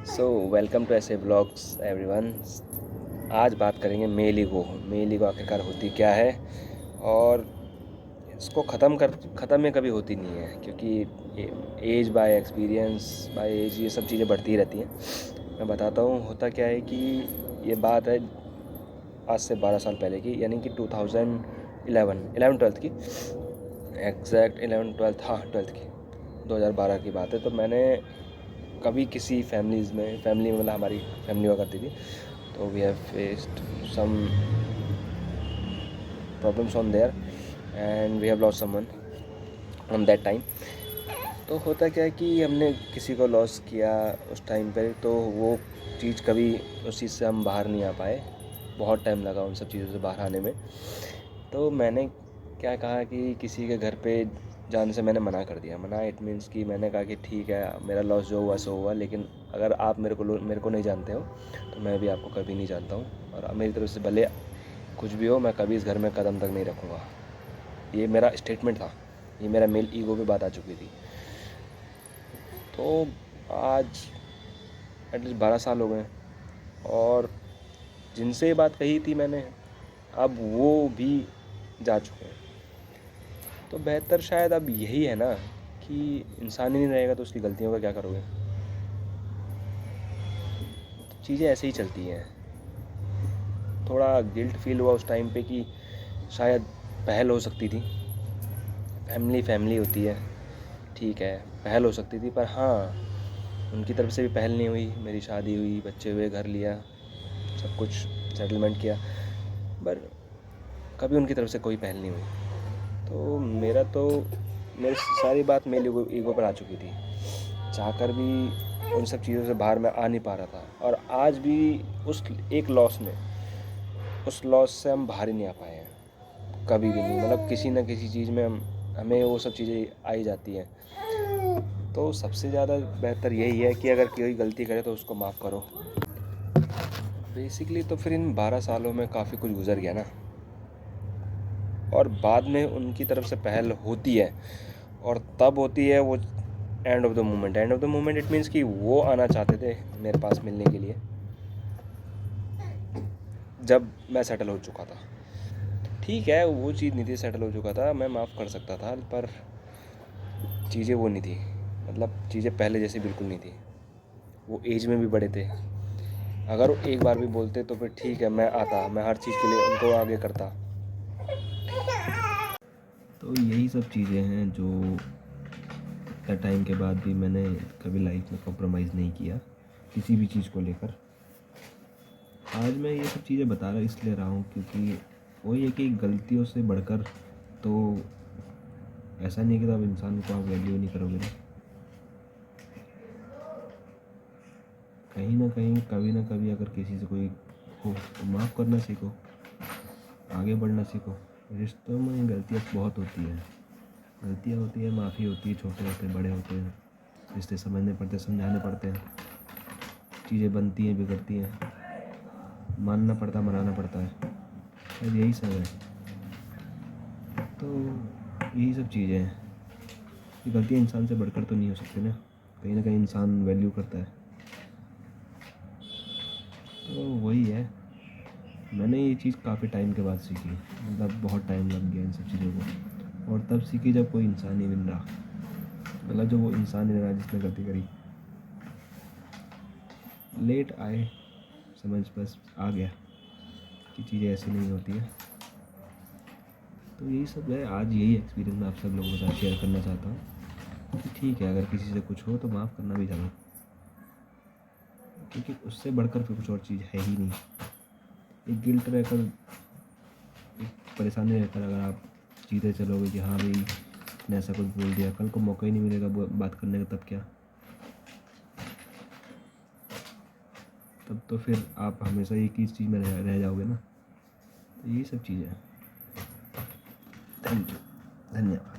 So welcome to ऐसे blogs everyone. आज बात करेंगे मेल ईगो आखिरकार होती क्या है और इसको ख़त्म में कभी होती नहीं है, क्योंकि age by experience by age ये सब चीज़ें बढ़ती रहती हैं। मैं बताता हूँ होता क्या है कि ये बात है आज से 12 साल पहले की, यानी कि 2011 12th की, एग्जैक्ट 11 12 हाँ 12th की, 2012 की बात है। तो मैंने कभी किसी फैमिली में मतलब हमारी फैमिली हुआ करती थी, तो we have faced some problems on there and we have lost someone on that time. तो होता क्या है कि हमने किसी को लॉस किया उस टाइम पर, तो वो चीज़ कभी उस चीज़ से हम बाहर नहीं आ पाए। बहुत टाइम लगा उन सब चीज़ों से बाहर आने में। तो मैंने क्या कहा कि किसी के घर पे जाने से मैंने मना कर दिया। मना इट मीन्स कि मैंने कहा कि ठीक है, मेरा लॉस जो हुआ सो हुआ, लेकिन अगर आप मेरे को नहीं जानते हो तो मैं भी आपको कभी नहीं जानता हूँ, और मेरी तरफ से भले कुछ भी हो, मैं कभी इस घर में कदम तक नहीं रखूँगा। ये मेरा स्टेटमेंट था। ये मेरा मेल ईगो पे बात आ चुकी थी। तो आज एटलीस्ट 12 साल हो गए, और जिनसे ये बात कही थी मैंने, अब वो भी जा चुके हैं। तो बेहतर शायद अब यही है ना कि इंसान ही नहीं रहेगा तो उसकी गलतियों का क्या करोगे। चीज़ें ऐसे ही चलती हैं। थोड़ा गिल्ट फील हुआ उस टाइम पे कि शायद पहल हो सकती थी। फैमिली होती है, ठीक है, पहल हो सकती थी, पर हाँ, उनकी तरफ से भी पहल नहीं हुई। मेरी शादी हुई, बच्चे हुए, घर लिया, सब कुछ सेटलमेंट किया, पर कभी उनकी तरफ से कोई पहल नहीं हुई। तो मेरी सारी बात मेरे ईगो पर आ चुकी थी। चाहकर भी उन सब चीज़ों से बाहर मैं आ नहीं पा रहा था, और आज भी उस एक उस लॉस से हम बाहर ही नहीं आ पाए हैं, कभी भी नहीं। मतलब किसी न किसी चीज़ में हमें वो सब चीज़ें आ ही जाती हैं। तो सबसे ज़्यादा बेहतर यही है कि अगर कोई गलती करे तो उसको माफ़ करो। बेसिकली तो फिर इन 12 सालों में काफ़ी कुछ गुजर गया ना, और बाद में उनकी तरफ से पहल होती है, और तब होती है वो end of the moment it means कि वो आना चाहते थे मेरे पास मिलने के लिए जब मैं सेटल हो चुका था। ठीक है, वो चीज़ नहीं थी, सेटल हो चुका था, मैं माफ़ कर सकता था, पर चीज़ें वो नहीं थी। मतलब चीज़ें पहले जैसी बिल्कुल नहीं थी। वो एज में भी बड़े थे। अगर वो एक बार भी बोलते तो फिर ठीक है, मैं हर चीज़ के लिए उनको आगे करता। तो यही सब चीज़ें हैं जो इतना टाइम के बाद भी मैंने कभी लाइफ में कॉम्प्रोमाइज़ नहीं किया किसी भी चीज़ को लेकर। आज मैं ये सब चीज़ें बता रहा इसलिए रहा हूँ क्योंकि वही है कि गलतियों से बढ़कर तो ऐसा नहीं है कि अब इंसान को आप वैल्यू नहीं करोगे ना। कहीं ना कहीं कभी ना कभी अगर किसी से कोई हो तो माफ़ करना सीखो, आगे बढ़ना सीखो। रिश्तों में गलतियाँ बहुत होती हैं, गलतियाँ होती हैं, माफ़ी होती है, छोटे होते हैं, बड़े होते हैं, रिश्ते समझने पड़ते हैं, समझाने पड़ते हैं, चीज़ें बनती हैं, बिगड़ती हैं, मानना पड़ता है, मनाना पड़ता है। शायद यही सब है। तो यही सब चीज़ें हैं। ये गलतियाँ इंसान से बढ़कर तो नहीं हो सकती ना कहीं इंसान वैल्यू करता है। तो वही है, मैंने ये चीज़ काफ़ी टाइम के बाद सीखी। मतलब बहुत टाइम लग गया इन सब चीज़ों को, और तब सीखी जब कोई इंसान नहीं मिल रहा। मतलब जो वो इंसान नहीं रहा जिसने गलती करी। लेट आए समझ, बस आ गया कि चीज़ें ऐसी नहीं होती है। तो यही सब है। आज यही एक्सपीरियंस मैं आप सब लोगों के साथ शेयर करना चाहता हूँ कि ठीक है, अगर किसी से कुछ हो तो माफ़ करना भी जानो, क्योंकि उससे बढ़कर फिर कुछ और चीज़ है ही नहीं। एक गिल्ट रहकर, एक परेशानी रहकर अगर आप जीते चलोगे कि हाँ भाई इसने ऐसा कुछ बोल दिया, कल को मौका ही नहीं मिलेगा बात करने का, तब क्या? तब तो फिर आप हमेशा एक ही चीज़ में रह जाओगे ना। तो यही सब चीज़ें हैं। थैंक यू, धन्यवाद।